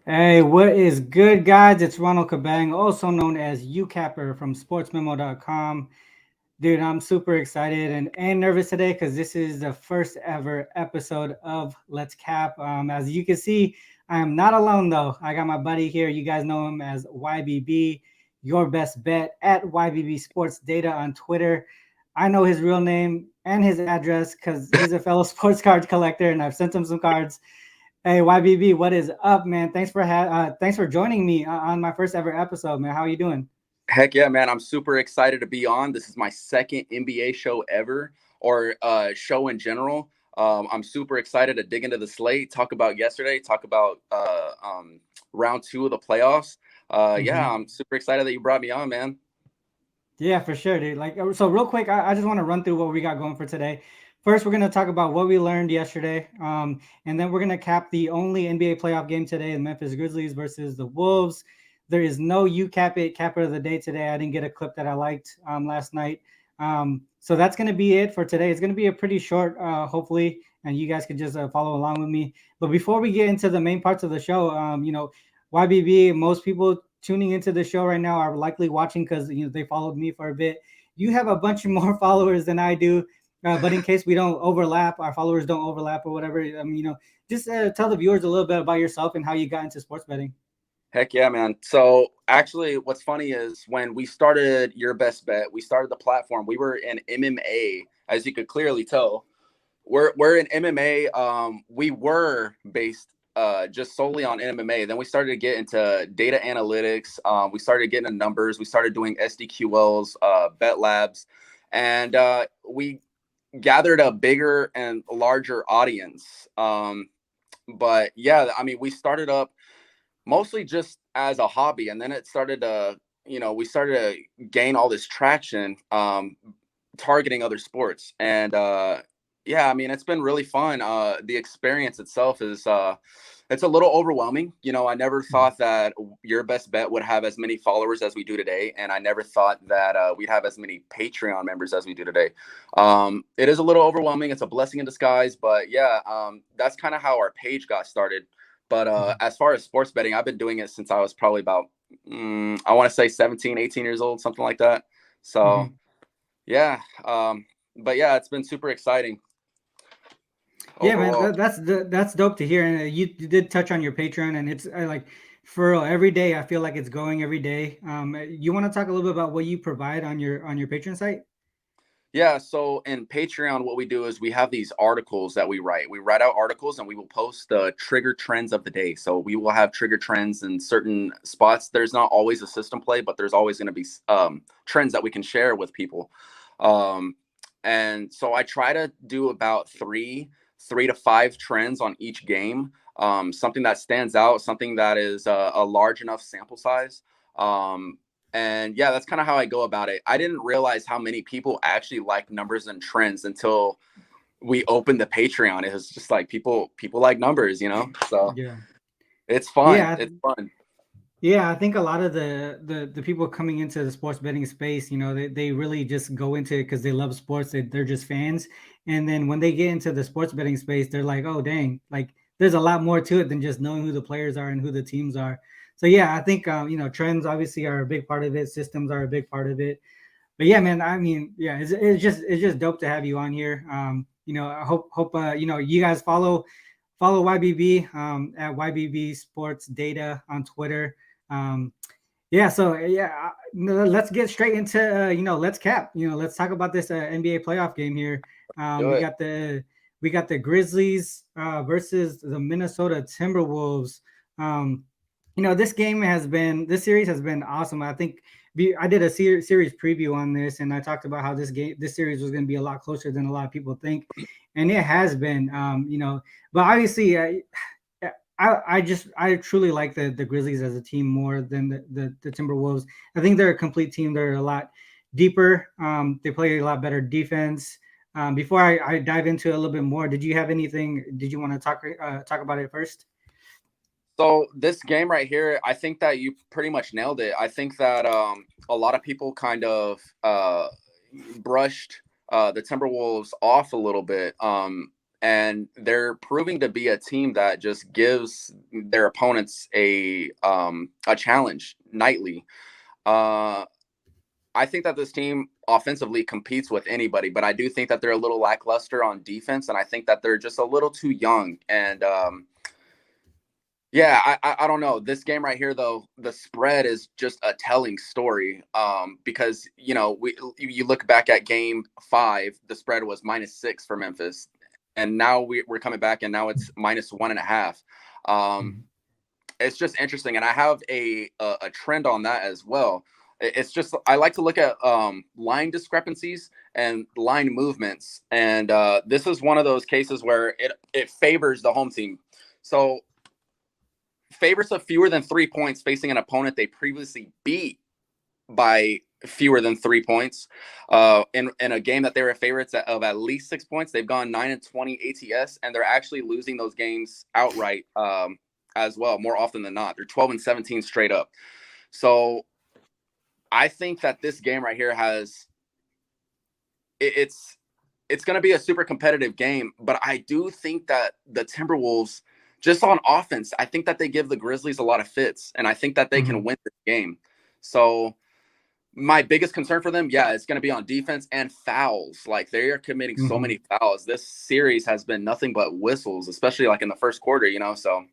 Hey, what is good, guys? It's Ronald Kabang, also known as Youcapper from Sportsmemo.com. Dude, I'm super excited and nervous today because this is the first ever episode of Let's Cap. As you can see, I am not alone though. I got my buddy here. You guys know him as YBB, your best bet at YBB Sports Data on Twitter. I know his real name and his address because he's a fellow sports card collector, and I've sent him some cards. Hey YBB, what is up, man? Thanks for joining me on my first ever episode, man. How are you doing? Heck yeah, man. I'm super excited to be on. This is my second NBA show ever, or show in general. I'm super excited to dig into the slate, talk about yesterday, talk about round two of the playoffs. Yeah, Hmm. I'm super excited that you brought me on, man. Yeah, for sure, dude. So real quick, I just want to run through what we got going for today. First, we're gonna talk about what we learned yesterday, and then we're gonna cap the only NBA playoff game today: the Memphis Grizzlies versus the Wolves. There is no U cap it capper of the day today. I didn't get a clip that I liked last night, so that's gonna be it for today. It's gonna be a pretty short, hopefully, and you guys can just follow along with me. But before we get into the main parts of the show, YBB, most people tuning into the show right now are likely watching because they followed me for a bit. You have a bunch more followers than I do, but in case we don't overlap, our followers don't overlap or whatever. Just tell the viewers a little bit about yourself and how you got into sports betting. Heck yeah, man. So actually, what's funny is when we started Your Best Bet, we started the platform. We were in MMA, as you could clearly tell. We're in MMA. We were based just solely on MMA. Then we started to get into data analytics. We started getting into numbers. We started doing SDQLs, bet labs, and we gathered a bigger and larger audience. But yeah, I mean, we started up mostly just as a hobby, and then it started to, we started to gain all this traction, targeting other sports. And yeah, I mean, it's been really fun. The experience itself is it's a little overwhelming. I never thought that Your Best Bet would have as many followers as we do today, and I never thought that we'd have as many Patreon members as we do today. It is a little overwhelming. It's a blessing in disguise, but yeah, that's kind of how our page got started. But as far as sports betting, I've been doing it since I was probably about, I want to say 17, 18 years old, something like that. So Mhm. yeah, but yeah, it's been super exciting Yeah, man, overall. that's dope to hear. And you did touch on your Patreon, and it's like for real, every day I feel like it's going every day. You want to talk a little bit about what you provide on your Patreon site? Yeah, so in Patreon, what we do is we have these articles that we write. We write out articles and we will post the trigger trends of the day. So we will have trigger trends in certain spots. There's not always a system play, but there's always going to be trends that we can share with people. Um, and so I try to do about three to five trends on each game. Something that stands out, something that is a large enough sample size. Um, and yeah, that's kind of how I go about it. I didn't realize how many people actually like numbers and trends until we opened the Patreon. It was just like people like numbers. So Yeah. it's fun. Yeah, It's fun. yeah, I think a lot of the people coming into the sports betting space, they really just go into it because they love sports. They're just fans, and then when they get into the sports betting space, they're like, oh dang, like there's a lot more to it than just knowing who the players are and who the teams are. So yeah, I think trends obviously are a big part of it. Systems are a big part of it. But yeah, man, I mean, yeah, it's just dope to have you on here. I hope you guys follow YBB at YBB Sports Data on Twitter. Um, yeah, so yeah, let's get straight into let's cap. Let's talk about this NBA playoff game here. Um, Do we it. got the we got the Grizzlies versus the Minnesota Timberwolves. Um, this series has been awesome. I think I did a series preview on this, and I talked about how this series was going to be a lot closer than a lot of people think, and it has been. But obviously, I truly like the Grizzlies as a team more than the Timberwolves. I think they're a complete team. They're a lot deeper. They play a lot better defense. Before I dive into it a little bit more, did you have anything? Did you want to talk about it first? So this game right here, I think that you pretty much nailed it. I think that a lot of people kind of brushed the Timberwolves off a little bit. and they're proving to be a team that just gives their opponents a challenge nightly. I think that this team offensively competes with anybody, but I do think that they're a little lackluster on defense, and I think that they're just a little too young. And yeah, I don't know. This game right here, though, the spread is just a telling story. Because you look back at Game 5, the spread was -6 for Memphis, and now we're coming back, and now it's -1.5. It's just interesting, and I have a trend on that as well. It's just I like to look at line discrepancies and line movements, and this is one of those cases where it favors the home team. So favorites of fewer than 3 points facing an opponent they previously beat by fewer than 3 points in a game that they were favorites of at least 6 points. They've gone 9-20 ATS, and they're actually losing those games outright as well, more often than not. They're 12-17 straight up. So I think that this game right here it's going to be a super competitive game, but I do think that the Timberwolves, just on offense, I think that they give the Grizzlies a lot of fits, and I think that they can win this game. So my biggest concern for them, it's going to be on defense and fouls. Like, they are committing so many fouls. This series has been nothing but whistles, especially like in the first quarter, so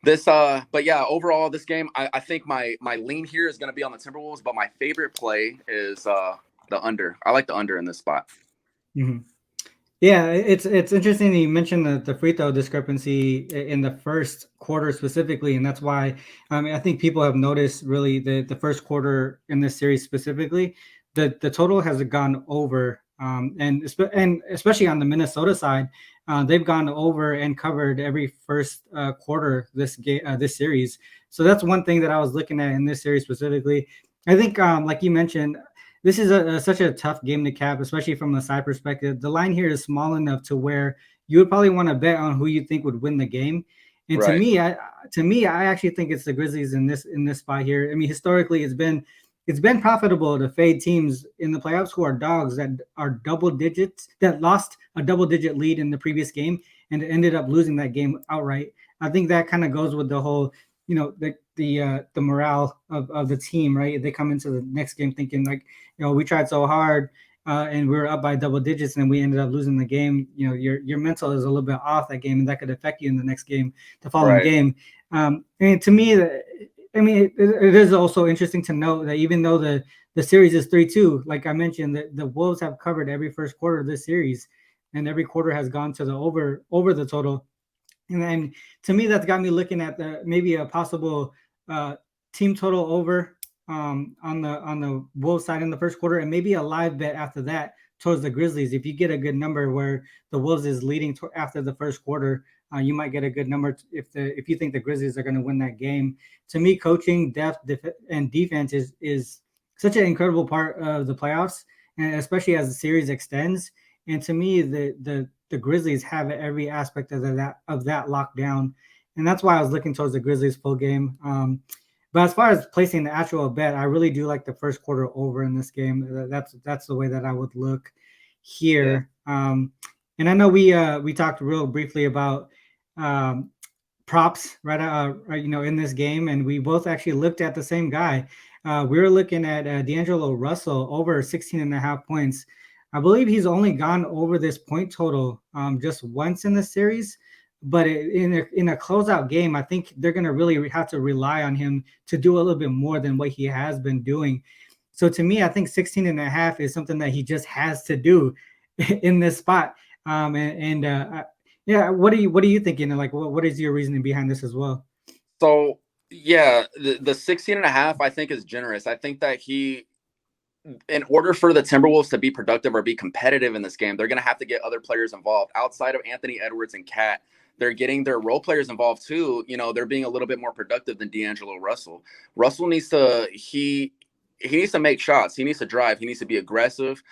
this, but yeah, overall, this game, I think my lean here is going to be on the Timberwolves, but my favorite play is the under. I like the under in this spot. Yeah, it's interesting you mentioned the free throw discrepancy in the first quarter specifically, and that's why I think people have noticed really the first quarter in this series specifically. The total has gone over, and especially on the Minnesota side, they've gone over and covered every first quarter this series. So that's one thing that I was looking at in this series specifically. I think, like you mentioned, this is such a tough game to cap, especially from the side perspective. The line here is small enough to where you would probably want to bet on who you think would win the game. And Right. to me, I actually think it's the Grizzlies in this spot here. I mean, historically, it's been profitable to fade teams in the playoffs who are dogs that are double digits, that lost a double-digit lead in the previous game and ended up losing that game outright. I think that kind of goes with the whole, the morale of the team, right? They come into the next game thinking like, we tried so hard and we were up by double digits and we ended up losing the game. Your mental is a little bit off that game, and that could affect you in the next game, the following game. And to me, it is also interesting to note that even though the series is 3-2, like I mentioned, the Wolves have covered every first quarter of this series, and every quarter has gone to the over the total. And then to me, that's got me looking at maybe a possible team total over on the Wolves side in the first quarter, and maybe a live bet after that towards the Grizzlies. If you get a good number where the Wolves is leading after the first quarter, you might get a good number if you think the Grizzlies are going to win that game. To me, coaching, depth, and defense is such an incredible part of the playoffs, and especially as the series extends. And to me, the Grizzlies have every aspect of that lockdown, and that's why I was looking towards the Grizzlies full game. But as far as placing the actual bet, I really do like the first quarter over in this game. That's the way that I would look here. Yeah. And I know we talked real briefly about props, right? In this game, and we both actually looked at the same guy. We were looking at D'Angelo Russell over 16.5 points. I believe he's only gone over this point total just once in the series, but in a closeout game, I think they're going to really have to rely on him to do a little bit more than what he has been doing. So to me, I think 16.5 is something that he just has to do in this spot. Yeah, what are you thinking? Like, what is your reasoning behind this as well? So yeah, the 16.5 I think is generous. I think that in order for the Timberwolves to be productive or be competitive in this game, they're going to have to get other players involved outside of Anthony Edwards and Cat. They're getting their role players involved too. They're being a little bit more productive than D'Angelo Russell. Russell needs to he needs to make shots. He needs to drive. He needs to be aggressive.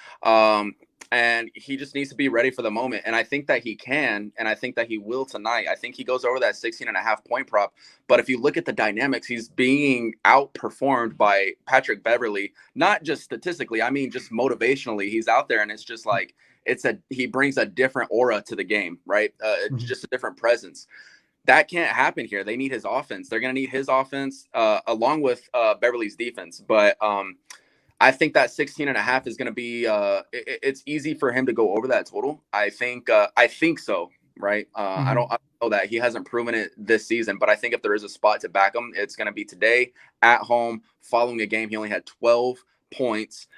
And he just needs to be ready for the moment. And I think that he can, and I think that he will tonight. I think he goes over that 16.5 point prop. But if you look at the dynamics, he's being outperformed by Patrick Beverley, not just statistically, I mean, just motivationally. He's out there and it's just like, he brings a different aura to the game, right? It's Mhm. just a different presence. That can't happen here. They need his offense. They're going to need his offense along with Beverly's defense. But I think that 16.5 is going to be it's easy for him to go over that total. I think so, right? I don't know that he hasn't proven it this season, but I think if there is a spot to back him, it's going to be today at home following a game. He only had 12 points.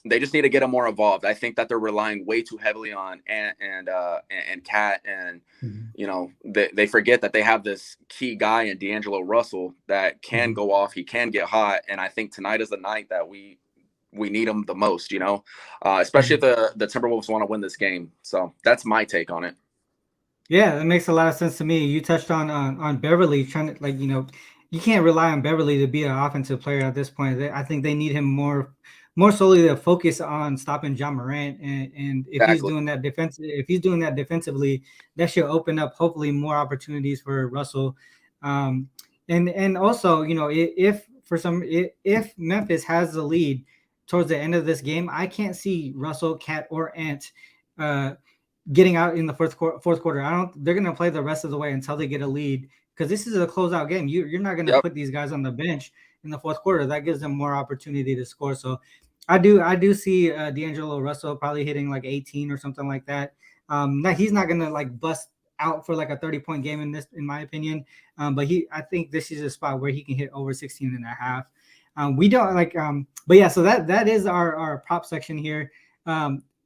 They just need to get him more involved. I think that they're relying way too heavily on and Cat, and Mhm. you know, they forget that they have this key guy in D'Angelo Russell that can Mhm. go off. He can get hot, and I think tonight is the night that we need him the most. You know, especially if Mhm. the Timberwolves want to win this game. So that's my take on it. Yeah, that makes a lot of sense to me. You touched on Beverly trying to, like, you can't rely on Beverly to be an offensive player at this point. I think they need him more solely to focus on stopping John Morant, and Exactly. if he's doing that defensively, that should open up hopefully more opportunities for Russell. Um, and also, if for some if Memphis has the lead towards the end of this game, I can't see Russell, Cat, or Ant getting out in the fourth quarter. I don't. They're gonna play the rest of the way until they get a lead, because this is a closeout game. You're not gonna Yep. put these guys on the bench in the fourth quarter. That gives them more opportunity to score. So I do see D'Angelo Russell probably hitting like 18 or something like that. Now he's not gonna like bust out for like a 30-point game in my opinion. But I think this is a spot where he can hit over 16 and a half. We don't like but yeah, so that is our prop section here.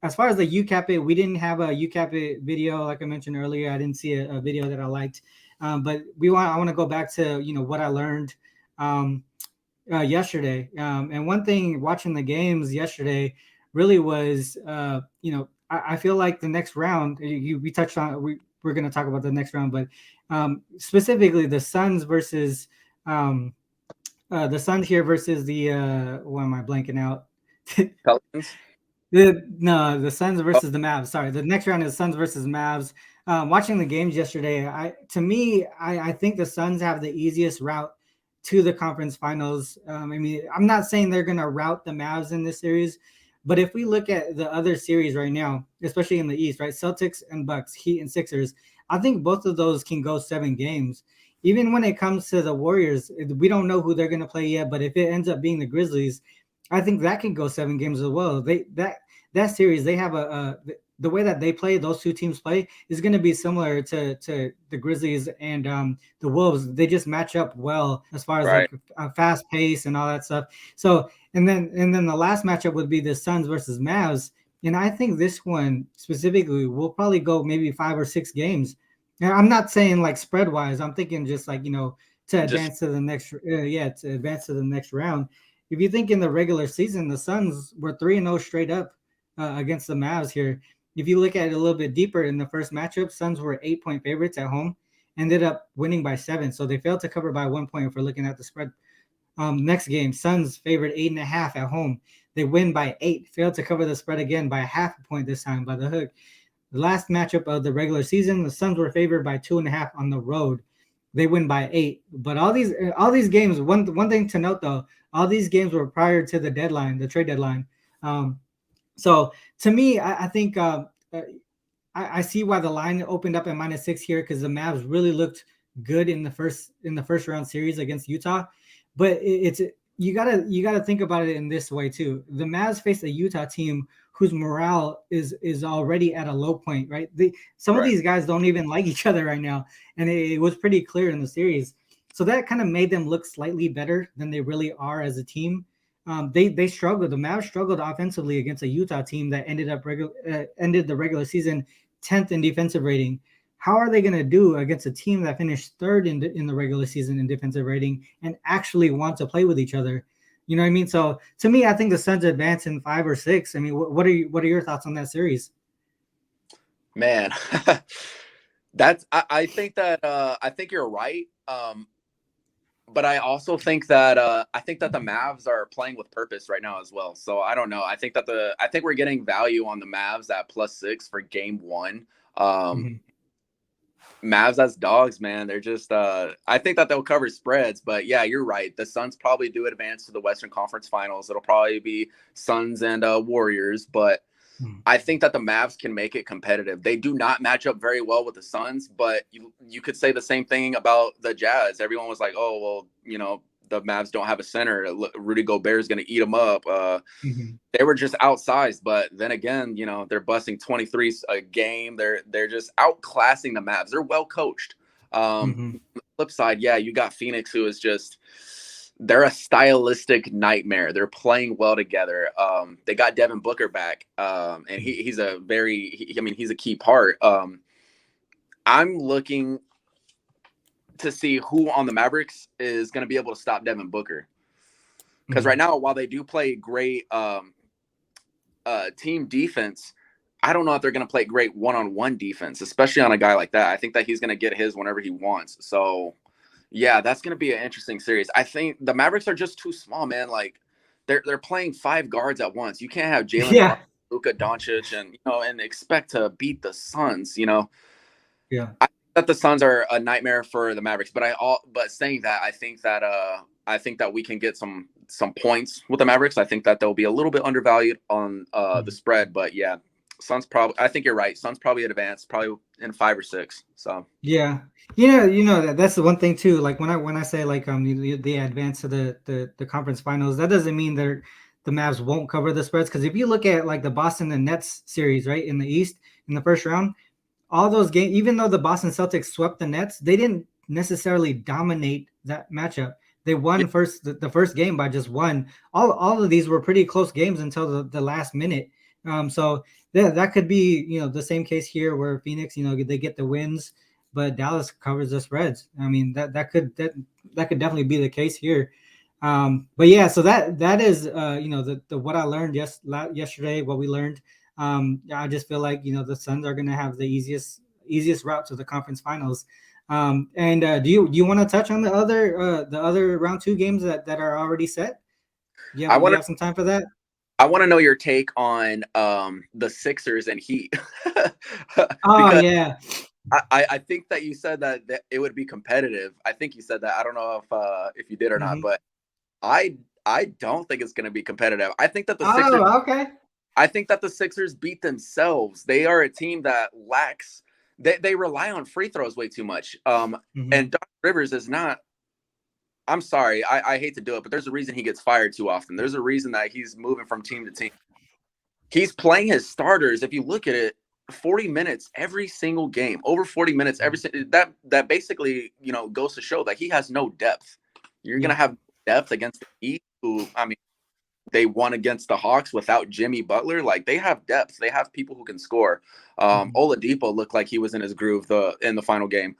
As far as the Youcapper, we didn't have a Youcapper video like I mentioned earlier. I didn't see a video that I liked, but I want to go back to what I learned yesterday. And one thing watching the games yesterday really was, I feel like the next round, we touched on, we're going to talk about the next round, but specifically the Suns versus the Suns here versus what am I blanking out? Pelicans. The Suns Oh, versus the Mavs. Sorry, the next round is Suns versus Mavs. Watching the games yesterday, I think the Suns have the easiest route to the conference finals. I mean, I'm not saying they're gonna rout the Mavs in this series, but if we look at the other series right now, especially in the East, right, Celtics and Bucks, Heat and Sixers, I think both of those can go 7 games. Even when it comes to the Warriors, we don't know who they're gonna play yet, but if it ends up being the Grizzlies, I think that can go 7 games as well. That series, they have the way that they play, those two teams play, is going to be similar to the Grizzlies and the Wolves. They just match up well as far as right. like a fast pace and all that stuff. So and then the last matchup would be the Suns versus Mavs, and I think this one specifically will probably go maybe 5 or 6 games. And I'm not saying like spread wise. I'm thinking just like to Just advance to the next to advance to the next round. If you think in the regular season, the Suns were 3-0 straight up against the Mavs here. If you look at it a little bit deeper in the first matchup, Suns were 8-point favorites at home, ended up winning by 7. So they failed to cover by 1 point if we're looking at the spread. Next game, Suns favored 8.5 at home. They win by 8, failed to cover the spread again by half a point this time by the hook. The last matchup of the regular season, the Suns were favored by 2.5 on the road. They win by 8. But all these games, one thing to note though, all these games were prior to the deadline, the trade deadline. So to me, I think I see why the line opened up at -6 here, because the Mavs really looked good in the first round series against Utah. But it's you gotta think about it in this way too. The Mavs faced a Utah team whose morale is already at a low point, right? Some of right. these guys don't even like each other right now, and it was pretty clear in the series. So that kind of made them look slightly better than they really are as a team. They struggled. The Mavs struggled offensively against a Utah team that ended the regular season 10th in defensive rating. How are they going to do against a team that finished third in the regular season in defensive rating and actually want to play with each other? You know what I mean? So to me, I think the Suns advance in 5 or 6. I mean, what are your thoughts on that series? Man, I think that I think you're right. But I think that the Mavs are playing with purpose right now as well. So I don't know. I think we're getting value on the Mavs at +6 for game one. Mhm. Mavs as dogs, man. They're just I think that they'll cover spreads, but yeah, you're right. The Suns probably do advance to the Western Conference Finals. It'll probably be Suns and Warriors, but Mhm. I think that the Mavs can make it competitive. They do not match up very well with the Suns, but you could say the same thing about the Jazz. Everyone was like, "Oh, well, the Mavs don't have a center. Rudy Gobert is going to eat them up." Mhm. They were just outsized, but then again, they're busting 23s a game. They're just outclassing the Mavs. They're well coached. Mhm. Flip side, yeah, you got Phoenix, who is just they're a stylistic nightmare. They're playing well together. They got Devin Booker back, and he's a he's a key part. I'm looking to see who on the Mavericks is going to be able to stop Devin Booker, because right Mhm. now, while they do play great team defense, I don't know if they're going to play great one-on-one defense, especially on a guy like that. I think that he's going to get his whenever he wants. So, yeah, that's going to be an interesting series. I think the Mavericks are just too small, man. Like they're playing 5 guards at once. You can't have Jalen Yeah. Brown, Luka Doncic, and expect to beat the Suns. Yeah. I think that the Suns are a nightmare for the Mavericks. But saying that, I think that we can get some points with the Mavericks. I think that they'll be a little bit undervalued on the Mhm. spread. But yeah, Suns probably. I think you're right. Suns probably advanced, probably in 5 or 6. So Yeah, that's the one thing too. Like when I say like they advance to the conference finals, that doesn't mean the Mavs won't cover the spreads. Because if you look at like the Boston and Nets series, right, in the East in the first round, all those games, even though the Boston Celtics swept the Nets, they didn't necessarily dominate that matchup. They yeah, won the first game by just one. All of these were pretty close games until the last minute. So that could be the same case here where Phoenix they get the wins, but Dallas covers the spreads. I mean that could definitely be the case here. But yeah, so that is the what I learned yesterday, what we learned. I just feel like the Suns are going to have the easiest route to the conference finals. And do you want to touch on the other round two games that are already set? Yeah, I you want to. have some time for that? I want to know your take on the Sixers and Heat, Oh because yeah. I think that you said that it would be competitive. I think you said that. I don't know if you did or not, Hmm. but I I don't think it's going to be competitive. Oh, okay. I think that the Sixers beat themselves. They are a team that lacks. They rely on free throws way too much. Hmm. And Doc Rivers is not. I'm sorry, I hate to do it, but there's a reason he gets fired too often. There's a reason that he's moving from team to team. He's playing his starters. If you look at it, 40 minutes every single game, over 40 minutes that basically goes to show that he has no depth. You're gonna Yeah. have depth against the Heat, who they won against the Hawks without Jimmy Butler. Like they have depth. They have people who can score. Hmm. Oladipo looked like he was in his groove in the final game.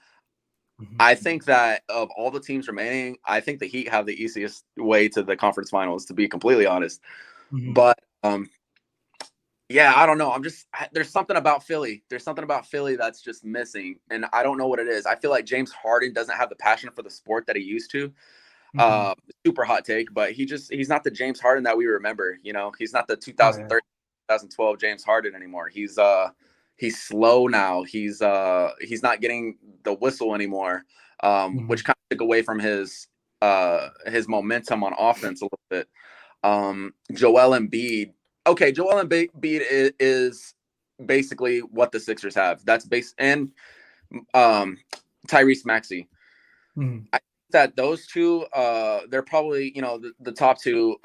Hmm. I think that of all the teams remaining, I think the Heat have the easiest way to the conference finals, to be completely honest. Hmm. But yeah, I don't know. There's something about Philly. There's something about Philly that's just missing, and I don't know what it is. I feel like James Harden doesn't have the passion for the sport that he used to. Hmm. Super hot take, but he's not the James Harden that we remember. He's not the Oh yeah. 2013, 2012 James Harden anymore. He's slow now. He's not getting the whistle anymore, which Hmm. kind of took away from his momentum on offense a little bit. Joel Embiid. Okay, Joel Embiid is basically what the Sixers have. That's base and um, Tyrese Maxey. Hmm. I think that those two, they're probably the top two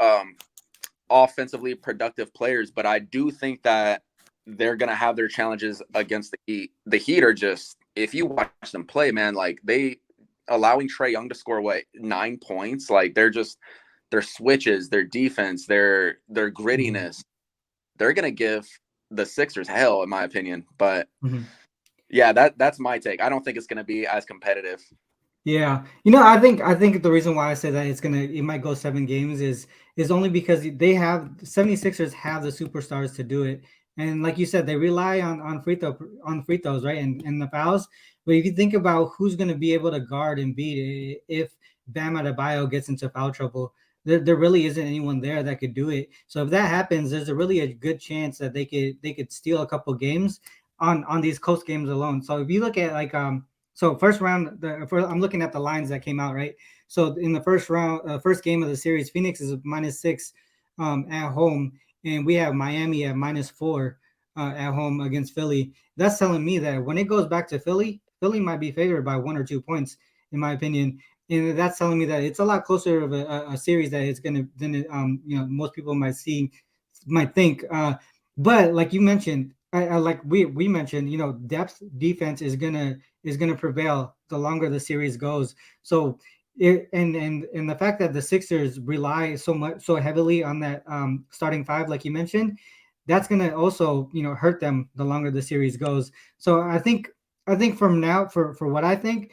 offensively productive players. But I do think that they're gonna have their challenges against the Heat. The Heat are just, if you watch them play, man, like they allowing Trae Young to score 9 points. Like their switches, their defense, their Hmm. grittiness. They're gonna give the Sixers hell, in my opinion. But Hmm. yeah, that's my take. I don't think it's gonna be as competitive. Yeah, I think the reason why I say that it might go 7 games is only because they have 76ers have the superstars to do it, and like you said, they rely on free throws, right, and the fouls. But if you think about who's going to be able to guard and beat if Bam Adebayo gets into foul trouble, there really isn't anyone there that could do it. So if that happens, there's a good chance that they could steal a couple games on these close games alone. So if you look at so first round, I'm looking at the lines that came out, right? So in the first round, first game of the series, Phoenix is -6 at home, and we have Miami at -4. at home against Philly. That's telling me that when it goes back to Philly, Philly might be favored by 1 or 2 points, in my opinion. And that's telling me that it's a lot closer of a series that it's gonna than most people might think. But like you mentioned, like we mentioned, depth defense is gonna prevail the longer the series goes. So and the fact that the Sixers rely so heavily on that starting five, like you mentioned, that's gonna also hurt them the longer the series goes. So I think from now for what I think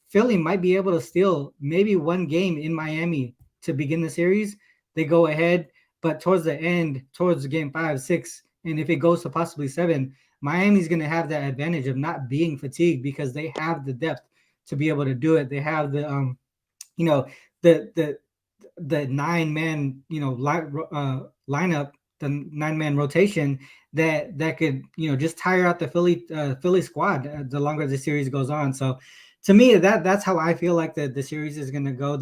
Philly might be able to steal maybe one game in Miami to begin the series. They go ahead, but towards the end, towards game 5, 6, and if it goes to possibly 7, Miami's going to have that advantage of not being fatigued because they have the depth to be able to do it. They have you know, the the 9 man lineup, the 9 man rotation that could just tire out the Philly squad the longer the series goes on. So to me, that's how I feel like the series is going to go.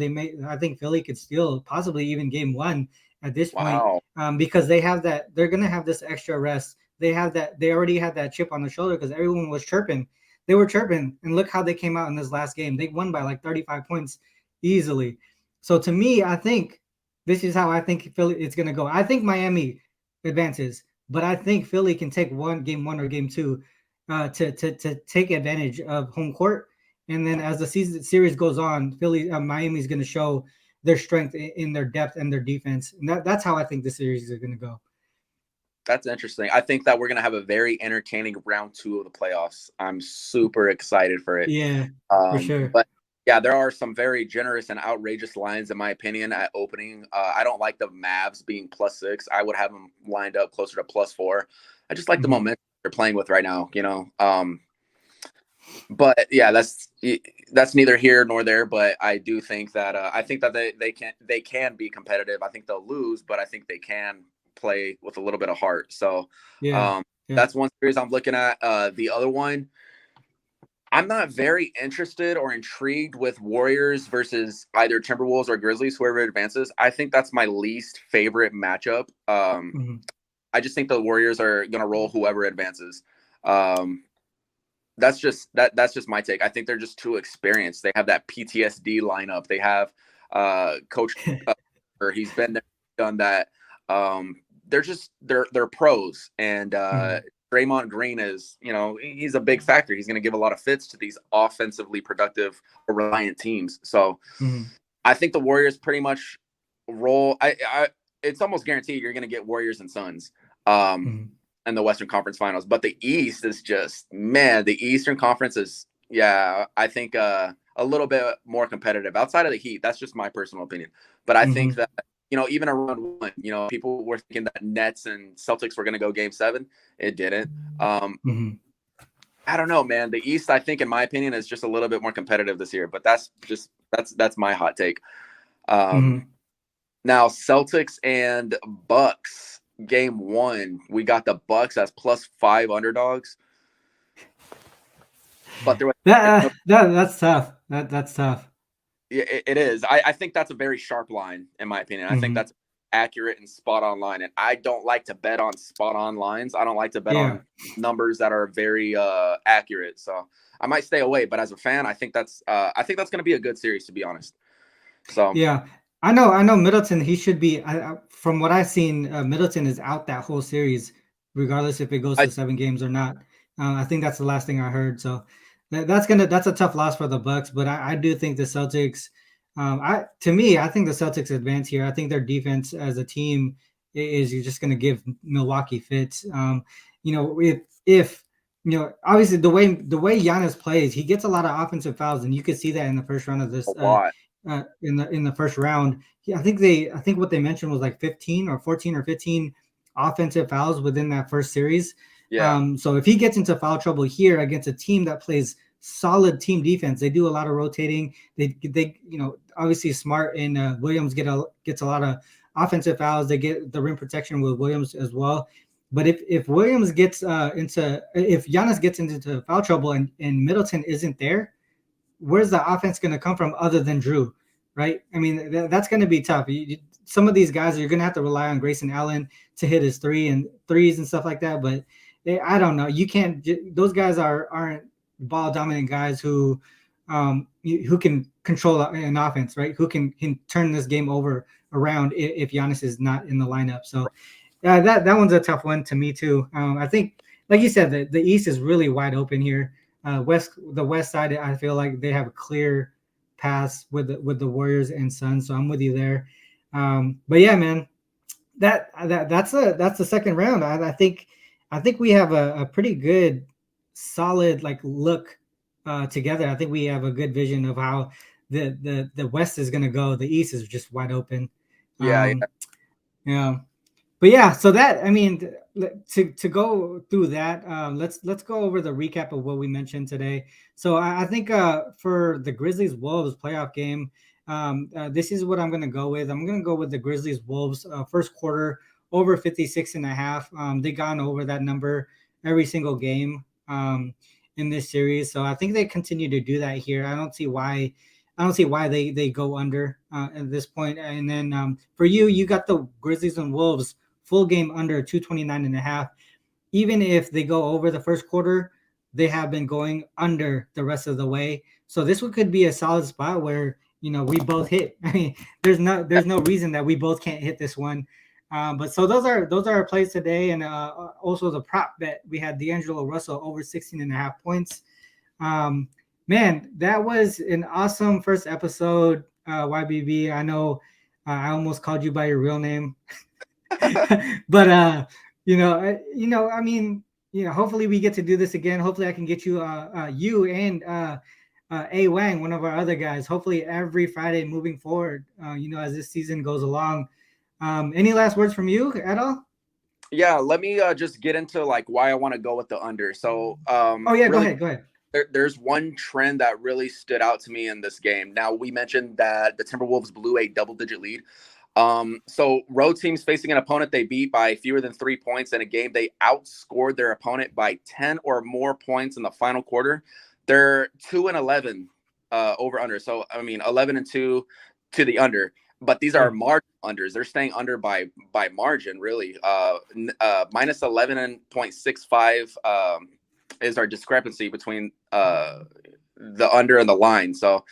I think Philly could still possibly even game 1 at this point, Wow. because they're going to have this extra rest. They already had that chip on the shoulder because everyone was chirping. They were chirping, and look how they came out in this last game. They won by like 35 points easily. So to me, I think this is how I think Philly it's gonna go. I think Miami advances, but I think Philly can take game 1 or game 2 to take advantage of home court. And then as the series goes on, Miami's going to show their strength in their depth and their defense. And that's how I think the series is going to go. That's interesting. I think that we're going to have a very entertaining round 2 of the playoffs. I'm super excited for it. Yeah, for sure. But yeah, there are some very generous and outrageous lines, in my opinion, at opening. I don't like the Mavs being +6. I would have them lined up closer to +4. I just like the momentum they're playing with right now, But yeah, that's neither here nor there. But I do think that they can be competitive. I think they'll lose, but I think they can play with a little bit of heart. So that's one series I'm looking at. The other one, I'm not very interested or intrigued with Warriors versus either Timberwolves or Grizzlies, whoever advances. I think that's my least favorite matchup. I just think the Warriors are going to roll whoever advances. That's just my take. I think they're just too experienced. They have that PTSD lineup. They have Coach he's been there, done that. They're pros, and Draymond Green is, he's a big factor. He's going to give a lot of fits to these offensively productive, reliant teams. So I think the Warriors pretty much roll. It's almost guaranteed you're going to get Warriors and Suns in the Western Conference Finals. But the East is just, man, the Eastern Conference is, I think a little bit more competitive outside of the Heat. That's just my personal opinion. But I think that, even around 1, people were thinking that Nets and Celtics were going to go game 7. It didn't. I don't know, man. The East, I think, in my opinion, is just a little bit more competitive this year. But that's my hot take. Now, Celtics and Bucks, game 1. We got the Bucks as +5 underdogs. But there was that's tough. That's tough. It is. I think that's a very sharp line, in my opinion. I think that's accurate and spot on line. And I don't like to bet on spot on lines. I don't like to bet on numbers that are very accurate. So I might stay away. But as a fan, I think that's going to be a good series, to be honest. So yeah, I know Middleton. He should be. From what I've seen, Middleton is out that whole series, regardless if it goes to 7 games or not. I think that's the last thing I heard. So that's a tough loss for the Bucks, but I do think the Celtics. I think the Celtics advance here. I think their defense as a team is just going to give Milwaukee fits. If obviously the way Giannis plays, he gets a lot of offensive fouls, and you could see that in the first round of this. In the first round, I think what they mentioned was like 15 or 14 or 15 offensive fouls within that first series. So if he gets into foul trouble here against a team that plays solid team defense, they do a lot of rotating. They obviously Smart and Williams gets a lot of offensive fouls. They get the rim protection with Williams as well. But if Williams gets if Giannis gets into foul trouble and Middleton isn't there, where's the offense going to come from other than Drew, right? I mean, that's going to be tough. some of these guys you're gonna have to rely on Grayson Allen to hit his threes and stuff like that. But I don't know. You can't. Those guys aren't ball dominant guys who can control an offense, right? Who can turn this game over around if Giannis is not in the lineup. So that one's a tough one to me too. I think, like you said, the East is really wide open here. The West side, I feel like they have a clear pass with the Warriors and Suns. So I'm with you there. But yeah, man, that's the second round. I think we have a pretty good, solid like look together. I think we have a good vision of how the West is going to go. The East is just wide open. Yeah, yeah. Yeah. But yeah, so that I mean to go through that, let's go over the recap of what we mentioned today. So I think for the Grizzlies Wolves playoff game, this is what I'm going to go with. I'm going to go with the Grizzlies Wolves first quarter over 56 and a half. They gone over that number every single game in this series, so I think they continue to do that here. I don't see why they go under at this point. And then for you got the Grizzlies and Wolves full game under 229 and a half. Even if they go over the first quarter, they have been going under the rest of the way. So this one could be a solid spot where we both hit. I mean, there's no reason that we both can't hit this one. But so those are our plays today, and also the prop bet we had D'Angelo Russell over 16 and a half points. Man, that was an awesome first episode, YBB. I know I almost called you by your real name, but I mean, hopefully we get to do this again. Hopefully I can get you and A Wang, one of our other guys. Hopefully every Friday moving forward. As this season goes along. Any last words from you at all? Yeah, let me just get into like why I want to go with the under. So, Oh yeah, really, go ahead. there's one trend that really stood out to me in this game. Now, we mentioned that the Timberwolves blew a double-digit lead. So road teams facing an opponent they beat by fewer than 3 points in a game, they outscored their opponent by 10 or more points in the final quarter. They're 2-11 over under. So I mean 11-2 to the under. But these are margin unders. They're staying under by margin, really. Minus 11.65 is our discrepancy between the under and the line. So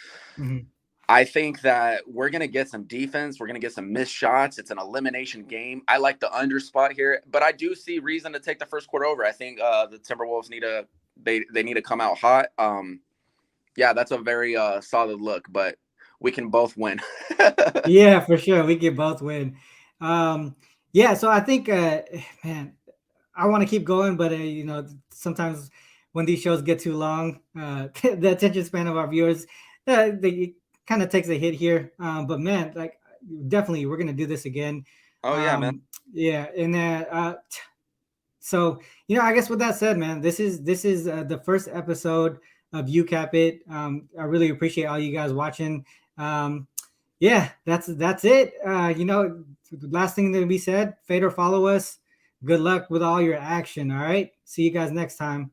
I think that we're going to get some defense. We're going to get some missed shots. It's an elimination game. I like the under spot here, but I do see reason to take the first quarter over. I think the Timberwolves need to come out hot. Yeah, that's a very solid look, but we can both win. Yeah, for sure. We can both win. Yeah, so I think, man, I want to keep going, but sometimes when these shows get too long, the attention span of our viewers, they kind of takes a hit here. But man, like definitely, we're gonna do this again. Oh yeah, man. Yeah, and so I guess with that said, man, this is the first episode of Youcap It. I really appreciate all you guys watching. Yeah, that's it. Last thing that we said, fade or follow us. Good luck with all your action. All right. See you guys next time.